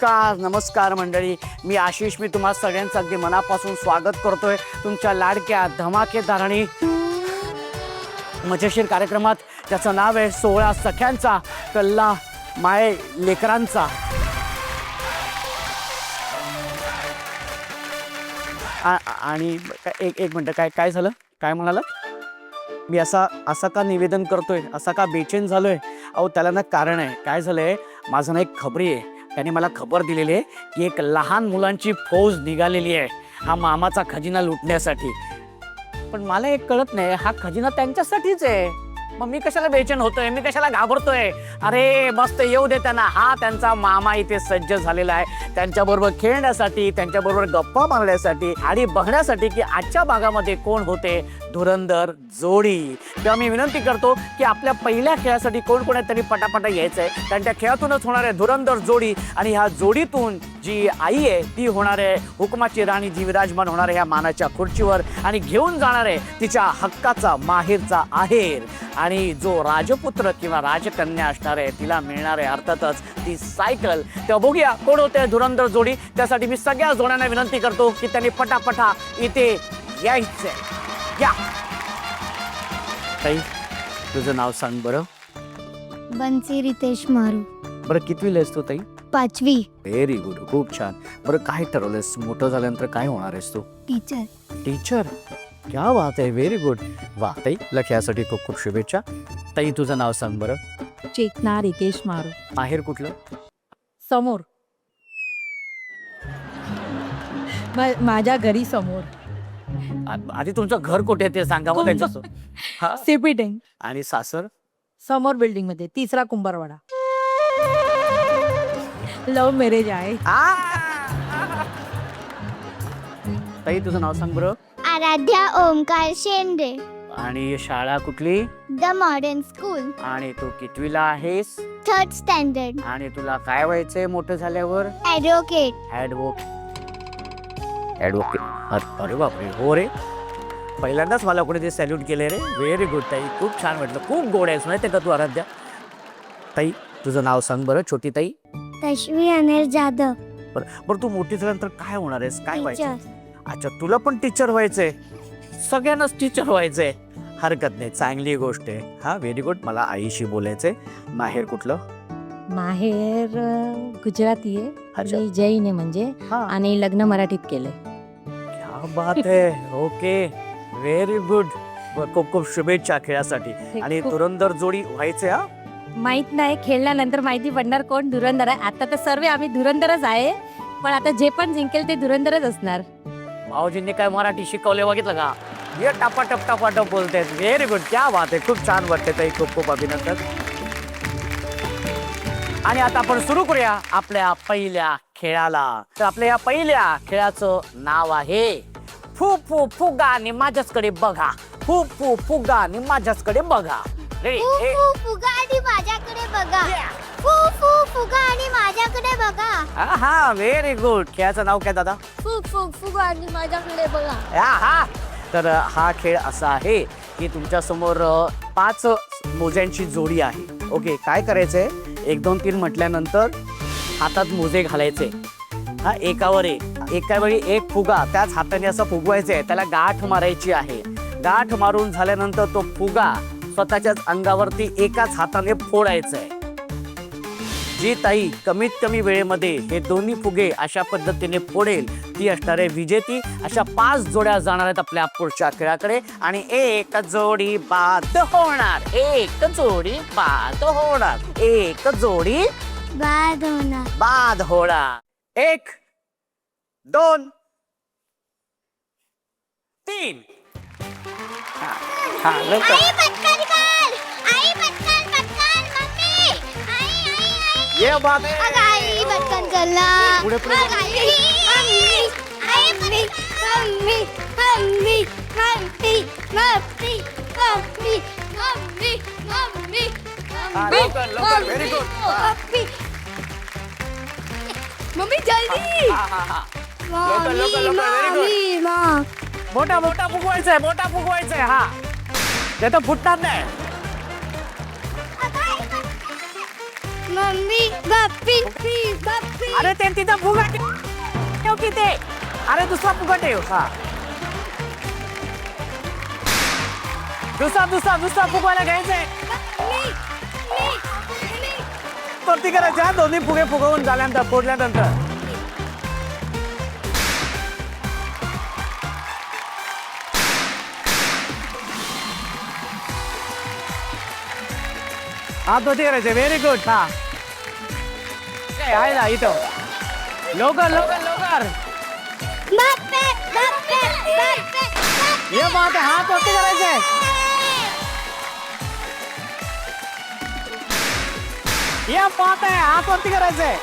नमस्कार नमस्कार मंडळी, मी आशिष. मी तुम्हा सगळ्यांचं अगदी मनापासून स्वागत करतोय तुमच्या लाडक्या धमाकेदार आणि मजेशीर कार्यक्रमात, ज्याचं नाव आहे 16 सख्यांचा कल्ला माय लेकरांचा. आणि एक मिनटं, काय झालं? काय म्हणाला? मी असा का निवेदन करतोय, असा का बेचैन झालोय? अहो त्याला ना कारण आहे. काय झालंय, माझं ना एक खबरी आहे. त्याने मला खबर दिलेली आहे की एक लहान मुलांची फौज निघालेली आहे हा मामाचा खजिना लुटण्यासाठी. पण मला एक कळत नाही, हा खजिना त्यांच्यासाठीच आहे, मग मी कशाला बेचैन होतोय, मी कशाला घाबरतोय? अरे मस्त येऊ दे त्यांना. हा त्यांचा मामा इथे सज्ज झालेला आहे त्यांच्याबरोबर खेळण्यासाठी, त्यांच्याबरोबर गप्पा मारण्यासाठी आणि बघण्यासाठी की आजच्या भागामध्ये कोण होते धुरंधर जोडी. तेव्हा मी विनंती करतो की आपल्या पहिल्या खेळासाठी कोण तरी पटापटा यायचंय, कारण त्या खेळातूनच होणार आहे धुरंधर जोडी. आणि ह्या जोडीतून जी आई आहे ती होणार आहे हुकुमाची राणी, जी विराजमान होणार आहे ह्या मानाच्या खुर्चीवर आणि घेऊन जाणार आहे तिच्या हक्काचा माहेरचा आहेर. आणि जो राजपुत्र किंवा राजकन्या असणार आहे तिला मिळणार आहे अर्थातच ती सायकल. तेव्हा बघूया कोण होते धुरंधर जोडी. त्यासाठी मी सगळ्या जोड्यांना विनंती करतो की त्यांनी पटापटा इथे यायचंय. या ताई, तुझं नाव सांग बरं. बंसी रितेश मारू. बरं कितवीला आहेस तू ताई? 5वी. व्हेरी गुड, खूप छान. बरं काय ठरवलंयस, मोठं झाल्यानंतर काय होणार आहेस तू? टीचर. टीचर, क्या बात आहे, व्हेरी गुड. वा ताई, लक्ष्यासाठी खूप खूप शुभेच्छा. ताई तुझं नाव सांग बरं. चेतना रितेश मारू. माहेर कुठलं? समोर, माझ्या घरी समोर. आधी तुमचं घर कुठे आहे ते सांगा मग त्यांच्यासोबत. हा, सीपीटेंग. आणि सासर? समोर बिल्डिंग मध्ये, 3रा कुंभारवाडा. लव्ह मॅरेज आहे. ताई तुझं नाव सांग बरं. आराध्या ओमकार शेंडे. आणि शाळा कुठली? The modern school. आणि तू कितवीला आहेस? 3rd standard. आणि तुला काय व्हायचंय मोठं झाल्यावर? ॲडव्होकेट. ॲडव्होकेट. अरे बापरे, हो रे, पहिल्यांदाच मला कोणी ते सॅल्यूट केले रे. व्हेरी गुड ताई, खूप छान वाटलं. खूप गोड आहेस माहिती का तू आराध्या. ताई तुझं नाव सांग बरं. छोटी ताई? तश्वी अनिल जाधव. बरं तू मोठी झाल्यानंतर काय होणार आहेस, काय व्हायचं? टीचर. अच्छा, तुला पण टीचर व्हायचंय? सगळ्यांनाच टीचर व्हायचंय. हरकत नाही, चांगली गोष्ट आहे. हा, व्हेरी गुड. मला आईशी बोलायचंय. माहेर कुठलं? माहेर गुजराती आहे. अच्छा. मी जैन आहे म्हणजे, हा, आणि लग्न मराठीत केलंय. क्या बात आहे. Okay, very good. खूप खूप शुभेच्छा खेळासाठी. आणि धुरंधर जोडी व्हायचे. हा, माहित नाही, खेळल्यानंतर माहिती पडणार कोण धुरंधर आहे. आता तर सर्व आम्ही धुरंधरच आहे, पण आता जे पण जिंकेल ते धुरंधरच असणार. भाऊजींनी काय मराठी शिकवले बघितलं का? हे टापाटप बोलते. व्हेरी गुड, क्या बात आहे. खूप छान वाटते ताई, खूप खूप अभिनंदन. आणि आता आपण सुरू करूया आपल्या पहिल्या खेळाला. तर आपल्या या पहिल्या खेळाचं नाव आहे फू फू फुगा आणि माझ्याचकडे बघा. फू फू फुगा आणि माझ्याचकडे बघा. फू फू फुगा आणि माझ्याकडे बघा. फू फू फुगा आणि माझ्याकडे बघा. हा, व्हेरी गुड. खेळाचं नाव काय दादा? फू फू फुगा आणि माझ्याकडे बघा. हा. तर हा खेळ असा आहे की तुमच्या समोर 5 मोज्यांची जोडी आहे. ओके, काय करायचंय, 1 2 3 म्हटल्यानंतर हातात मोजे घालायचे. हा, एकावर एका वेळी एक फुगा त्याच हाताने असं फुगवायचंय. त्याला गाठ मारायची आहे. गाठ मारून झाल्यानंतर तो फुगा स्वतःच्याच अंगावरती एकाच हाताने फोडायचंय. जी ताई कमीत कमी वेळेमध्ये हे दोन्ही फुगे अशा पद्धतीने फोडेल ती असणार आहे विजेती. अशा 5 जोड्या जाणार आहेत आपल्या पुढच्या खेळाकडे आणि एक जोडी बाद होणार. एक जोडी बाद होणार. एक जोडी बाद होणार. बाद होणार. 1 2 3. हा, लवकर. आई पटकन कर. आई पटकन पटकन. मम्मी. आई. ये बात आहे. अगं आई पटकन कर ना. पुढे पुढे. अगं आई. आई mummy. Mummy. Mummy. Mummy. Mummy. Mummy. Mummy. Mummy. हा, लवकर लवकर. Very good. मम्मी. मम्मी जल्दी. हा. लवकर लवकर लवकर. Very good. मोठा फुगवायचा आहे. हा, ते तर फुटणार नाही. मम्मी बप्पी बप्पी. अरे ते तिथं फुगा ठेव की ते. अरे दुसरा फुगा ठेव. हा दुसरा फुगवायला घ्यायचंय. वरती करायचं हा. दोन्ही फुगे फुगवून झाल्यानंतर फोडल्यानंतर हात वरती करायचे. Very good. हा काय आहे ना इथं. लवकर बप्पी बप्पी बप्पी. ये बात आहे. हात वरती करायचे. या बात आहे. हात वरती करायचे.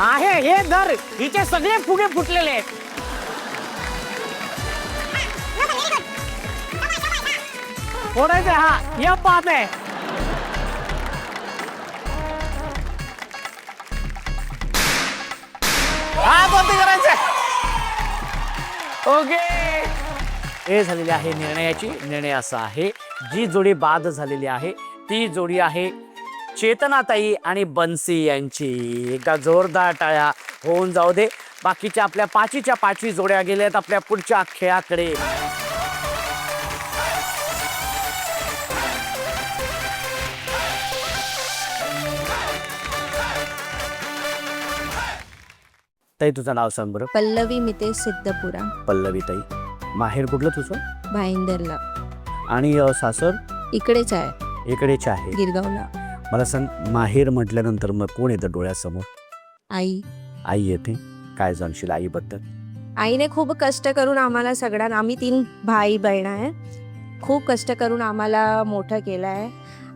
आहे हे धर. हिचे सगळे फुगे फुटलेले आहेत. फोडायचे. हा या बात आहे. हात वरती करायचे. ओके. हे झालेली आहे निर्णयाची. निर्णय असा आहे, जी जोडी बाद झालेली आहे ती जोडी आहे चेतनाताई आणि बन्सी यांची. एका जोरदार टाळ्या होऊन जाऊ दे. बाकीच्या आपल्या पाचीच्या पाची जोड्या गेल्यात आपल्या पुढच्या खेळाकडे. ताई तुझं नाव सांग बरं. पल्लवी मितेश सिद्धपुरा, पल्लवी ताई. माहेर कुठलं तुझं? भाईंदरला. आणि सासर इकडेच आहे, इकडेच आहे. गिरगावला. मला सांग, माहेर म्हटल्यानंतर मग कोण येतं डोळ्यासमोर? आई. आई येते. काय जाणशील आईबद्दल? आईने खूप कष्ट करून आम्हाला सगळ्यांना, आम्ही 3 भाई बहीण आहे, खूप कष्ट करून आम्हाला मोठं केलं आहे.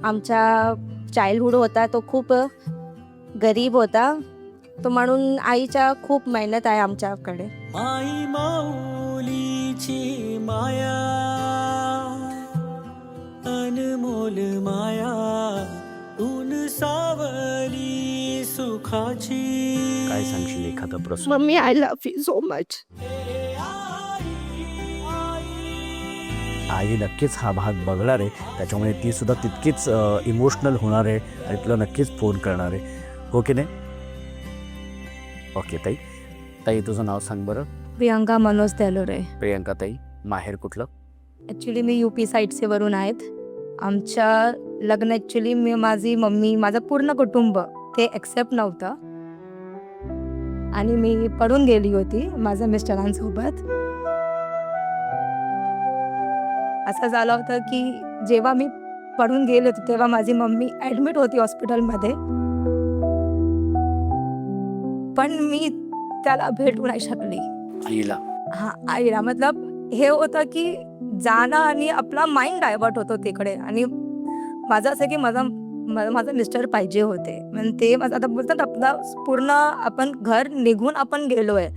आमचा चाइल्डहुड होता तो खूप गरीब होता, तो म्हणून आईच्या खूप मेहनत आहे आमच्याकडे. आई माऊलीची माया, अनमोल माया, ऊन सावली सुखाची. काय सांगशील एखादा प्रश्न? Mummy, I love you so much. आई नक्कीच हा भाग बघणार आहे, त्याच्यामुळे ती सुद्धा तितकीच इमोशनल होणार आहे आणि तुला नक्कीच फोन करणार आहे, हो की नाही? ओके ताई. ताई तुझं नाव सांग बरं. प्रियंका मनोज तेलोरे. प्रियंका ताई, माहेर कुठलं? ॲक्च्युली मी UP साईडचे वरून आहेत. आमच्या लग्न ॲक्च्युली माझी मम्मी, माझं पूर्ण कुटुंब ते ॲक्सेप्ट नव्हतं आणि मी पडून गेली होती माझ्या मिस्टरांसोबत. असं झालं होतं की जेव्हा मी पडून गेले होते तेव्हा माझी मम्मी ॲडमिट होती हॉस्पिटलमध्ये, पण मी त्याला भेटू नाही शकली. आईला? हां, आईला. मतलब हे होतं की जाणं आणि आपला माइंड डायवर्ट होतो तिकडे. आणि माझं असं की माझं मिस्टर पाहिजे होते. म्हणजे ते माझं आता बोलतात आपला पूर्ण आपण घर निघून आपण गेलो आहे,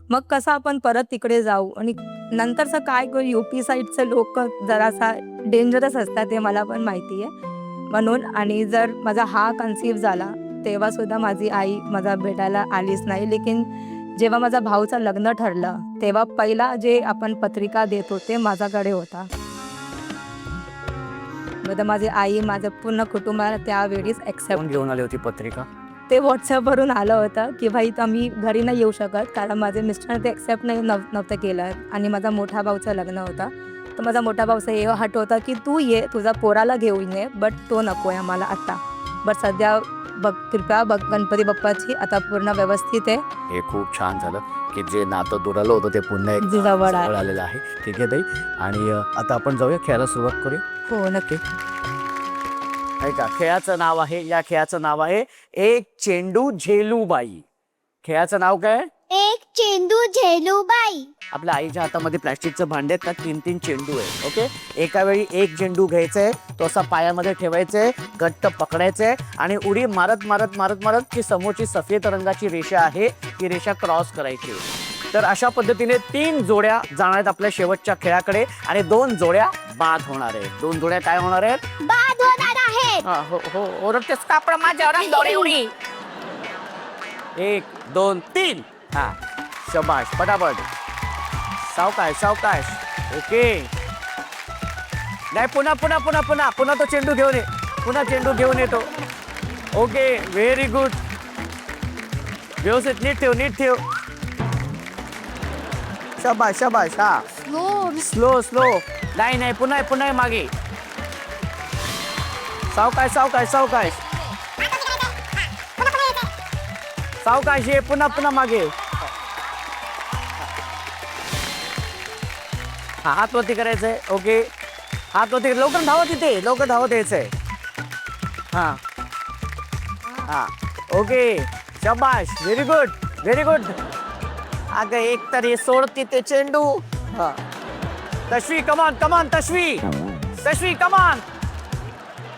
मग कसं आपण परत तिकडे जाऊ. आणि नंतरचं काय UP साईडचे लोक जरासा डेंजरस असतात ते मला पण माहिती आहे म्हणून. आणि जर माझा हा कन्सीव्ह झाला तेव्हासुद्धा माझी आई माझा भेटायला आलीच नाही. लेकिन जेव्हा माझा भाऊचं लग्न ठरलं तेव्हा पहिला जे आपण पत्रिका देतो ते माझ्याकडे होता. म्हणजे माझी आई, माझं पूर्ण कुटुंबाला त्यावेळीच ॲक्सेप्ट घेऊन आली होती पत्रिका. ते व्हॉट्सअपवरून आलं होतं की भाई आम्ही घरी नाही येऊ शकत कारण माझे मिस्टर ते ॲक्सेप्ट नव्हतं केलं. आणि माझा मोठा भाऊचं लग्न होता, तर माझा मोठा भाऊचा हे हट होता की तू ये, तुझा पोराला घेऊन ये, बट तो नको आहे आम्हाला आत्ता. बट सध्या कृपया गणपती बाप्पाची आता पूर्ण व्यवस्थित आहे. हे खूप छान झालं की जे नातं दुरालं होतं ते पुन्हा एक जवळ आलेलं आहे. ठीक आहे ताई. आणि आता आपण जाऊया, खेळायला सुरुवात करूया. हो नक्की. ऐका, खेळाचं नाव आहे, या खेळाचं नाव आहे एक चेंडू झेलूबाई. खेळाचं नाव काय? एक चेंडू झेलूबाई. आपल्या आईच्या हातामध्ये प्लॅस्टिकचं भांडे आहेत, त्यात 3-3 चेंडू आहे. ओके, एका वेळी एक चेंडू घ्यायचंय, तो असा पायामध्ये ठेवायचंय, घट्ट पकडायचंय आणि उडी मारत मारत मारत मारत जी समोरची सफेद रंगाची रेषा आहे ती रेषा क्रॉस करायची. तर अशा पद्धतीने 3 जोड्या जाणार आहेत आपल्या शेवटच्या खेळाकडे आणि 2 जोड्या बाद होणार आहेत. 2 जोड्या काय होणार आहेत? बाद होणार आहेत. हो हो, ओरडतेस का आपण माझ्यावर दोरी उडी? 1 2 3. हा, शबाश, पटापट, सावकाश सावकाश. ओके, नाही पुन्हा पुन्हा पुन्हा पुन्हा पुन्हा तो चेंडू घेऊन ये, पुन्हा चेंडू घेऊन येतो. Okay, very good. व्यवस्थित नीट ठेव, नीट ठेव. शाबाश शाबाश. हा स्लो स्लो. नाही नाही पुन्हा पुन्हा मागे. सावकाश सावकाश सावकाश सावकाश ये. पुन्हा पुन्हा मागे. हा हात वरती करायचंय. ओके, हात वरती. लवकर धावत तिथे, लवकर धावत यायचंय. हा हा ओके, शाबाश. Very good, very good. अगं एक तरी सोडती ते चेंडू. हा तश्वी, कमान कमान तश्वी, तश्वी कमान.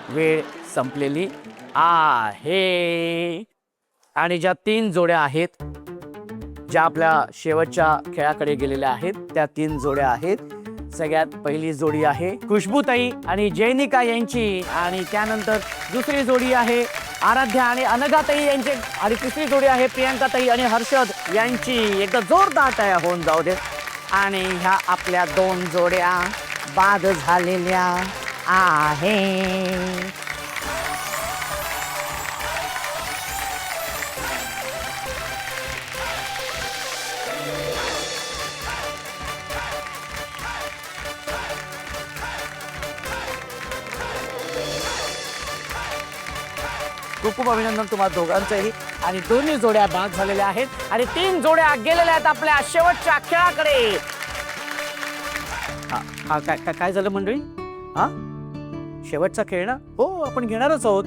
वेळ संपलेली आहे. आणि ज्या 3 जोड्या आहेत ज्या आपल्या शेवटच्या खेळाकडे गेलेल्या आहेत त्या 3 जोड्या आहेत. सगळ्यात पहिली जोडी आहे खुशबूताई आणि जैनिका यांची, आणि त्यानंतर दुसरी जोडी आहे आराध्या आणि अनघाताई यांची, आणि तिसरी जोडी आहे प्रियांकाताई आणि हर्षद यांची. एकदा जोरदार तयार होऊन जाऊ दे. आणि ह्या आपल्या 2 जोड्या बाद झालेल्या आहेत. खूप खूप अभिनंदन तुम्हा दोघांचंही. आणि दोन्ही जोड्या बाद झालेल्या आहेत आणि 3 जोड्या गेलेल्या आहेत आपल्या शेवटच्या खेळाकडे. हा काय काय झालं मंडळी? हा शेवटचा खेळ ना? हो, आपण घेणारच आहोत.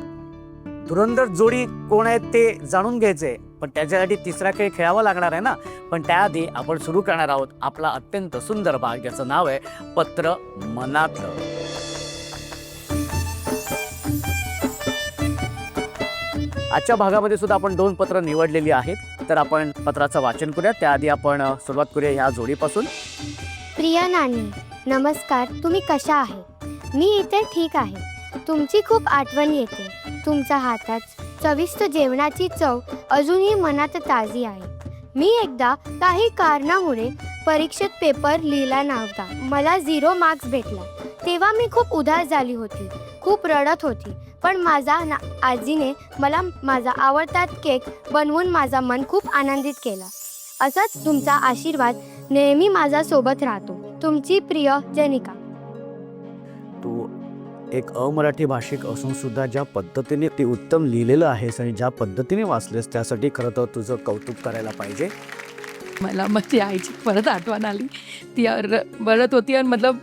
धुरंधर जोडी कोण आहेत ते जाणून घ्यायचंय, पण त्याच्यासाठी तिसरा खेळ खेळावा लागणार आहे ना. पण त्याआधी आपण सुरू करणार आहोत आपला अत्यंत सुंदर भाग, ज्याचं नाव आहे पत्र मनातलं. आजच्या भागामध्ये सुद्धा आपण 2 पत्र निवडलेली आहेत. तर आपण पत्राचं वाचन करूया. त्याआधी आपण सुरुवात करूया ह्या जोडीपासून. प्रिय नानी, नमस्कार. तुम्ही कशा आहे? मी इथे ठीक आहे. तुमची खूप आठवण येते. तुमच्या हातात चविष्ट जेवणाची चव अजूनही मनात ताजी आहे. मी एकदा काही कारणामुळे परीक्षेत पेपर लिहिला नव्हता. मला 0 मार्क्स भेटला. तेव्हा मी खूप उदास झाली होती, खूप रडत होती. पण माझ्या आजीने मला माझा आवडता केक बनवून माझा मन खूप आनंदित केला. असंच तुमचा आशीर्वाद नेहमी माझ्यासोबत राहतो. तुमची प्रिय जैनिका. तू एक अमराठी भाषिक असून सुद्धा ज्या पद्धतीने ते उत्तम लिहिलेलं आहेस आणि ज्या पद्धतीने वाचलेस त्यासाठी खरं तर तुझं कौतुक करायला पाहिजे. मला माझी आईची परत आठवण आली. ती रडत होती आणि मतलब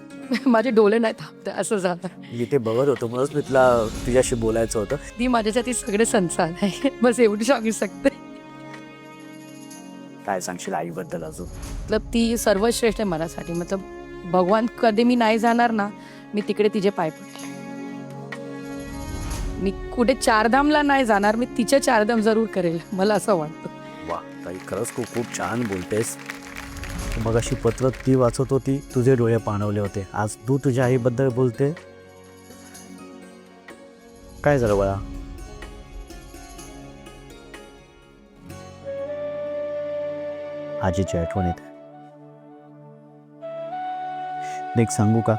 माझे डोळे नाही थांबते असं झालं. मी ते बघत होतो म्हणूनच मी तुला तुझ्याशी बोलायचं होतं. ती माझ्यासाठी सगळे संसार आहे. बस एवढी सांगू शकते. काय सांगशील आईबद्दल अजून? मतलब ती सर्वश्रेष्ठ आहे मनासाठी. मतलब भगवान कधी मी नाही जाणार ना, मी तिकडे तिचे पाय पडले. मी कुठे 4 धामला नाही जाणार, मी तिचे 4 धाम जरूर करेल, मला असं वाटतं. वा ताई, खरंच खूप खूप छान बोलतेस. मग अशी पत्र ती वाचत होती, तुझे डोळे पाणवले होते. आज तू तुझ्या आईबद्दल बोलते. काय झालं बाळा? आजीची आठवण येते. एक सांगू का,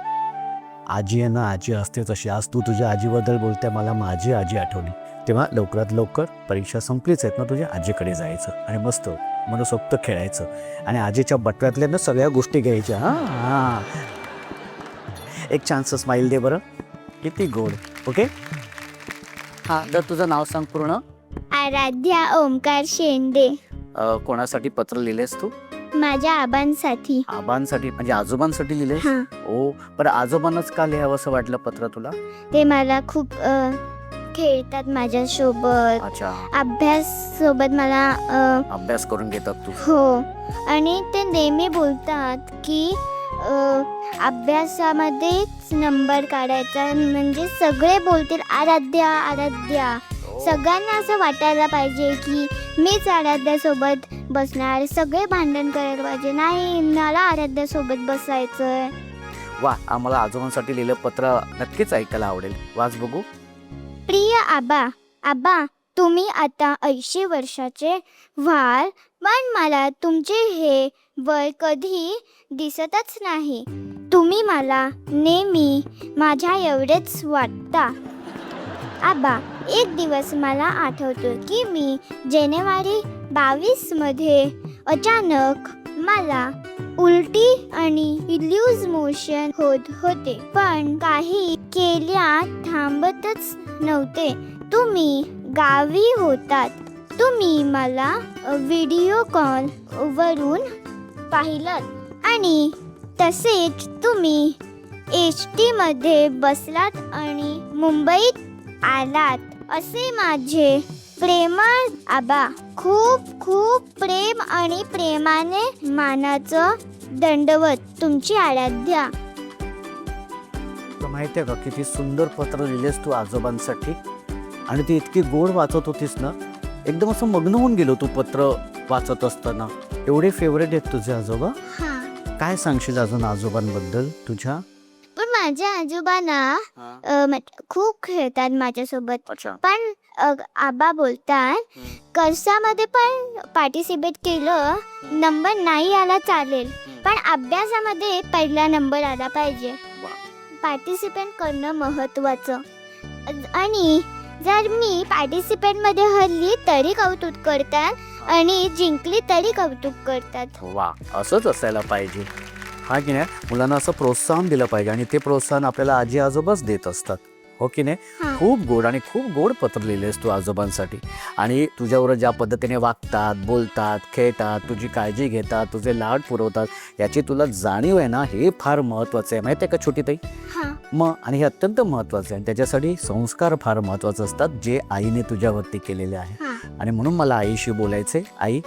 आजी आहे ना, आजी असते तशी. आज तू तुझ्या आजीबद्दल बोलते, मला माझी आजी आठवली. तेव्हा लवकरात लवकर परीक्षा संपलीच आहेत ना, तुझ्या आजीकडे जायचं आणि मस्त मनसोक्त खेळायचं आणि आजीच्या बटव्यातल्या ना सगळ्या गोष्टी घ्यायच्या. हां, एक छानसं स्माईल दे बरं. किती गोड. ओके, हां, तर तुझं नाव सांग पूर्ण. आराध्या ओमकार शेंडे. कोणासाठी पत्र लिहिलेस तू? माझ्या आबांसाठी. आबांसाठी म्हणजे आजोबांसाठी लिहिलेस? हां. ओ, पण आजोबांनाच का लिहावं असं वाटलं पत्र तुला? ते मला खूप खेळतात माझ्यासोबत. अच्छा, अभ्यास सोबत मला अभ्यास करून घेतात तू? हो. आणि ते नेहमी बोलतात की अभ्यासामध्येच नंबर काढायचा. म्हणजे सगळे बोलतील आराध्या आराध्या. सगळ्यांना असं वाटायला पाहिजे की मीच आराध्यासोबत बसणार. सगळे भांडण करायला पाहिजे, नाही मला आराध्यासोबत बसायचंय. वा, आम्हाला आजोबांसाठी लिहिलं पत्र नक्कीच ऐकायला आवडेल. वाच बघू. प्रिय आबा, आबा तुम्ही आता 80 वर्षाचे व्हाल, पण मला तुमचे हे वय कधी दिसतच नाही. तुम्ही मला नेहमी माझ्या एवढेच वाटता. आबा, एक दिवस मला आठवतो की मी जानेवारी 22मध्ये अचानक मला उलटी आणि लूज मोशन होत होते, पण काही केल्या थांबतच नव्हते. तुम्ही गावी होतात. तुम्ही मला व्हिडिओ कॉल वरून पाहिलं आणि तसेच तुम्ही HT मध्ये बसलात आणि मुंबईत आलात. असे माझे प्रेमळ आबा. खूप खूप प्रेम आणि प्रेमाने मानाचं दंडवत. तुमची आराध्या. तुला माहिती आहे का किती सुंदर पत्र लिहिलेस तू आजोबांसाठी, आणि ती इतकी गोड वाचत होतीस ना, एकदम असं मग्न होऊन गेलो तू पत्र वाचत असताना. एवढे फेवरेट आहेत तुझे आजोबा. हां, काय सांगशील अजून आजोबांबद्दल तुझ्या? पण माझ्या आजोबांना खूप खेळतात माझ्यासोबत. अच्छा. पण आबा बोलतात कशामध्ये पण पार्टिसिपेट केलं नंबर नाही आला चालेल, पण अभ्यासामध्ये पहिला नंबर आला पाहिजे. वा. पार्टिसिपेट करणं महत्त्वाचं. आणि जर मी पार्टिसिपेटमध्ये हरली तरी कौतुक करतात आणि जिंकली तरी कौतुक करतात. वा, असंच असायला पाहिजे. हा की नाही, मुलांना असं प्रोत्साहन दिलं पाहिजे, आणि ते प्रोत्साहन आपल्याला आजी आजोबाच देत असतात. हो की नाही? हां. खूप गोड आणि खूप गोड पत्र लिहिलेस तू आजोबांसाठी, आणि तुझ्यावर ज्या पद्धतीने वागतात, बोलतात, खेळतात, तुझी काळजी घेतात, तुझे लाड पुरवतात, याची तुला जाणीव आहे ना, हे फार महत्त्वाचं आहे. माहिती आहे का छोटी ताई? हां, मग आणि हे अत्यंत महत्त्वाचं आहे, आणि त्याच्यासाठी संस्कार फार महत्त्वाचे असतात जे आईने तुझ्यावरती केलेले आहे. हां. आणि म्हणून मला आईशी बोलायचे. आई,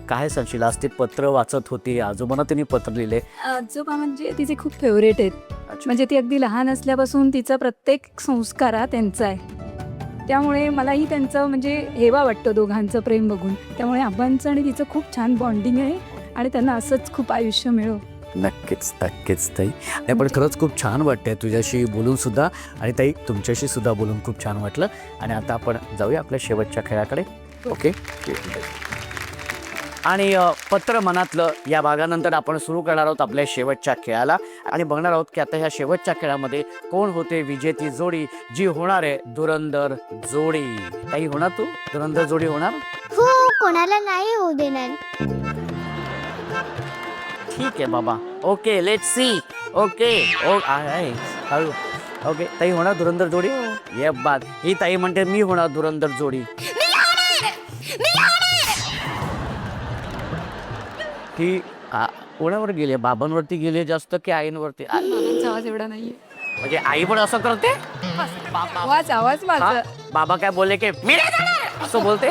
काय सांगशील? आज ती पत्र वाचत होती, आजोबांना तिने पत्र लिहिले. आजोबा म्हणजे तिचे खूप फेवरेट आहेत. अच्छा. म्हणजे ती अगदी लहान असल्यापासून तिचा प्रत्येक संस्कार हा त्यांचा आहे. त्यामुळे मलाही त्यांचं म्हणजे हेवा वाटतं दोघांचं प्रेम बघून. त्यामुळे आबांचं आणि तिचं खूप छान बॉन्डिंग आहे, आणि त्यांना असंच खूप आयुष्य मिळो. नक्कीच नक्कीच ताई. नाही, पण खरंच खूप छान वाटतंय तुझ्याशी बोलून सुद्धा, आणि ताई तुमच्याशी सुद्धा बोलून खूप छान वाटलं. आणि आता आपण जाऊया आपल्या शेवटच्या खेळाकडे. ओके. आणि पत्र मनातलं या भागानंतर आपण सुरू करणार आहोत आपल्या शेवटच्या खेळाला, आणि बघणार आहोत की आता ह्या शेवटच्या खेळामध्ये कोण होते विजेती जोडी, जी होणार आहे धुरंधर जोडी. ताई, होणार तू धुरंधर जोडी होणार? हो, कोणाला नाही होऊ देणार. ठीक आहे बाबा. Okay, let's see. ओके. आहे हळू. ओके, ताई होणार धुरंधर जोडी? ये बात. ही ताई म्हणते मी होणार धुरंधर जोडी. ही कोणावर गेली? बाबांवरती गेली जास्त की आईंवरती? आवाज एवढा नाहीये. म्हणजे आई पण असं करते? आवाज माझा. हा? बाबा काय बोलले की मी नाही जाणार, असं बोलते?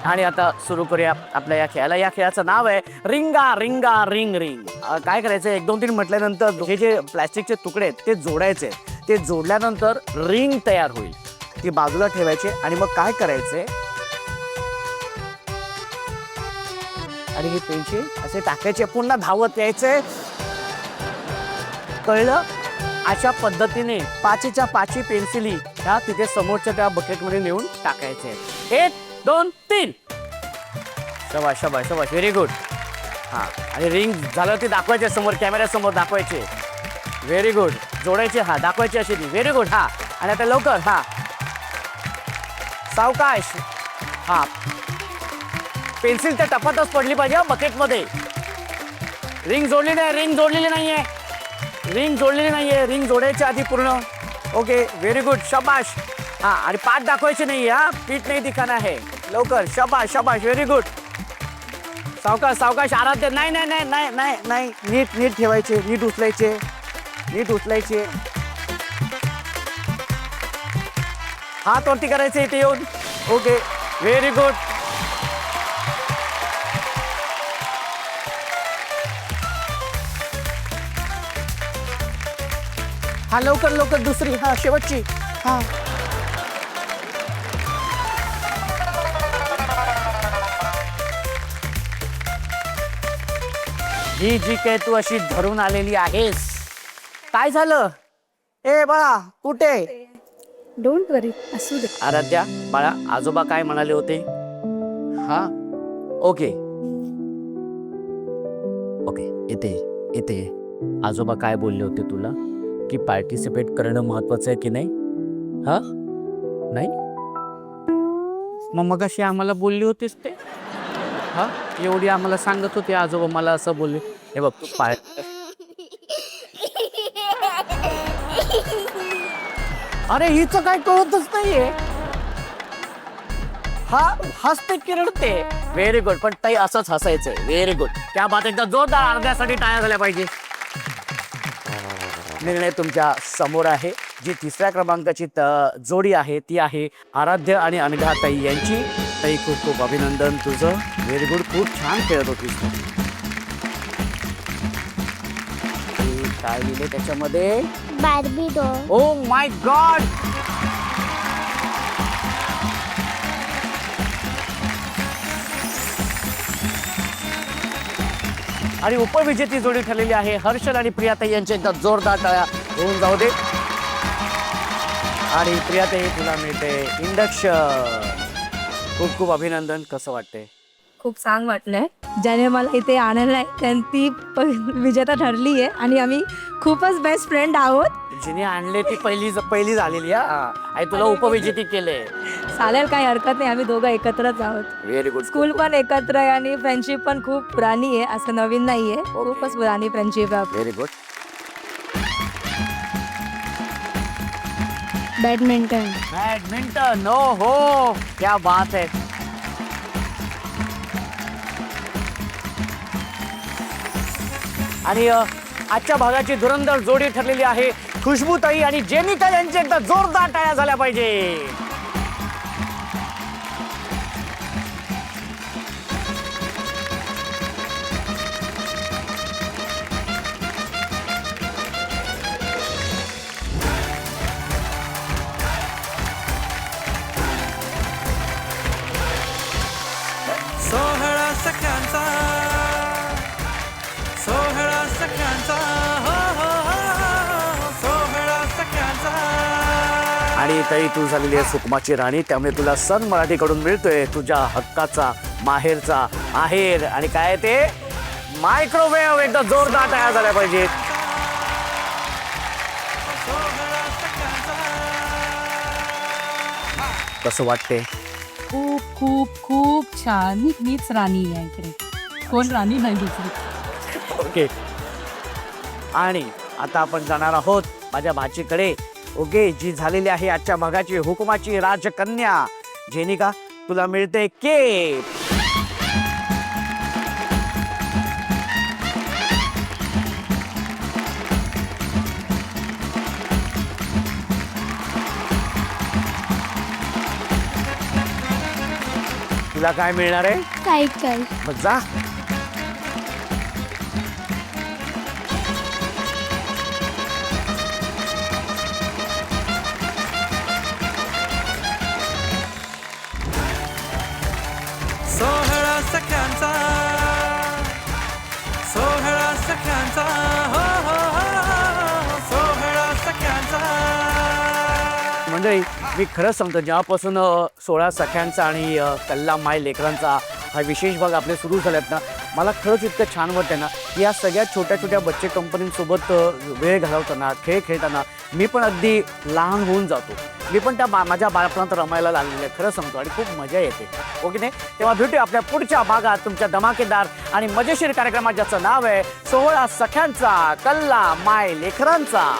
आणि आता सुरू करूया आपल्या या खेळाला. या खेळाचं नाव आहे रिंगा रिंगा रिंग रिंग. काय करायचं, 1 2 3 म्हटल्यानंतर हे जे प्लॅस्टिकचे तुकडे आहेत ते जोडायचे. ते जोडल्यानंतर रिंग तयार होईल, ती बाजूला ठेवायची, आणि मग काय करायचंय, आणि हे पेन्सिल असे टाकायचे, पुन्हा धावत यायचे. कळलं? अशा पद्धतीने 5च्या 5 पेन्सिली ह्या तिथे समोरच्या त्या बकेटमध्ये नेऊन टाकायचे. 1 2 3. शबाश शबाश शबाश, व्हेरी गुड. हां, आणि रिंग झालं ते दाखवायचे समोर, कॅमेऱ्यासमोर दाखवायचे. Very good. जोडायचे, हा दाखवायचे अशी ती. Very good. हां, आणि आता लवकर. हां, सावकाश. हां, पेन्सिल त्या टपातच पडली पाहिजे बकेटमध्ये. रिंग जोडली नाही, रिंग जोडलेली नाहीये, रिंग जोडलेली नाहीये. रिंग जोडायच्या आधी पूर्ण. Okay, very good. शबाश. हां, आणि पाठ दाखवायची नाही. हा, पीठ नाही दिखाना आहे. लवकर. शबाश शबाश, व्हेरी गुड. सावकाश सावकाश. आराध्य. नाही नाही नाही नाही नाही नाही, नीट नीट ठेवायचे, नीट उचलायचे, नीट उचलायचे. हात वरती करायचे इथे येऊन. Okay, very good. हा, लवकर लवकर दुसरी. हा, शेवटची. हा, ही जी काय तू अशी धरून आलेली आहेस, काय झालं? ए बाळा, कुठे? डोंट वरी, असू दे. आराध्या, बाळा, आजोबा काय म्हणाले होते? हा, ओके ओके, येते इथे आजोबा काय बोलले होते तुला की पार्टिसिपेट करणं महत्वाचं आहे की नाही? हा नाही मग अशी आम्हाला बोलली होतीस ते हा एवढी आम्हाला सांगत होते आजोबा मला असं बोलले. हे बघ तू अरे हिचं काय कळतच नाहीये. हा हसते की रडते. Very good. पण ताई असंच हसायचंय. Very good. त्या बात एकदा जोरदार अर्ध्यासाठी टाळ्या झाल्या पाहिजे. निर्णय तुमच्या समोर आहे. जी तिसऱ्या क्रमांकाची जोडी आहे ती आहे आराध्य आणि अनघा ताई यांची. ताई खूप खूप अभिनंदन तुझं. Very good. खूप छान खेळत होतीस तू. काय लिहिले त्याच्यामध्ये? Barbie doll. Oh my God. आणि उपविजेती जोडी ठरलेली आहे हर्षल आणि प्रियाताई यांच्या एकदा जोरदार टाळ्या होऊन जाऊ दे. आणि प्रियाताई तुला मिळते इंडक्शन. खूप खूप अभिनंदन. कसं वाटतंय? खूप छान वाटलंय. ज्याने मला इथे आणलंय ती विजेता ठरली आहे आणि आम्ही खूपच बेस्ट फ्रेंड आहोत. जिने आणले ती पहिली झालेली आहे. तुला उपविजेती केले. चालेल, काही हरकत नाही. आम्ही दोघं एकत्रच आहोत. Very good. स्कूल पण एकत्र आहे आणि फ्रेंडशिप पण खूप पुराणी आहे. असं नवीन नाहीये. खूपच पुराणी फ्रेंडशिप आहे. Very good. बॅडमिंटन. बॅडमिंटन. ओ हो क्या बात है. आणि आजच्या भागाची धुरंधर जोडी ठरलेली आहे खुशबूताई आणि जेनिका यांची. एकदा जोरदार टाळ्या झाल्या पाहिजे. सोहळा सख्यांचा, सोहळा सख्यांचा, हो हो हो, सोहळा सख्यांचा. आणि ताई तू झालेली आहे सुकमाची राणी. त्यामुळे तुला सन मराठीकडून मिळतोय तुझ्या हक्काचा माहेरचा आहेर. आणि काय ते मायक्रोवेव्ह. एकदा जोरदार टाळ्या झाल्या पाहिजेत. कसं वाटते? खूप खूप खूप छान. मीच राणी आहे इकडे, कोण राणी नाही दुसरी. ओके. आणि आता आपण जाणार आहोत माझ्या भाचीकडे. ओके. जी झालेली आहे आजच्या भागाची हुकुमाची राजकन्या. जेनिका तुला मिळते केप. तुला काय मिळणार आहे? सायकल. मग जा. सोहळा सख्यांचा, सोहळा सख्यांचा, हो हो हो, सोहळा सख्यांचा. मंडळी मी खरं सांगतो जेव्हापासून 16 सख्यांचा आणि कल्ला माय लेकरांचा हा विशेष भाग आपले सुरू झाल्यात ना, मला खरंच इतकं छान वाटतं ना की या सगळ्या छोट्या छोट्या बच्चे कंपनींसोबत वेळ घालवताना खेळ खेळताना मी पण अगदी लहान होऊन जातो. मी पण त्या माझ्या बाळपणात रमायला लागलेलं आहे खरं सांगतो. आणि खूप मजा येते. ओके नाही? तेव्हा भेटूया आपल्या पुढच्या भागात तुमच्या धमाकेदार आणि मजेशीर कार्यक्रमात, ज्याचं नाव आहे 16 सख्यांचा कल्ला माय लेकरांचा.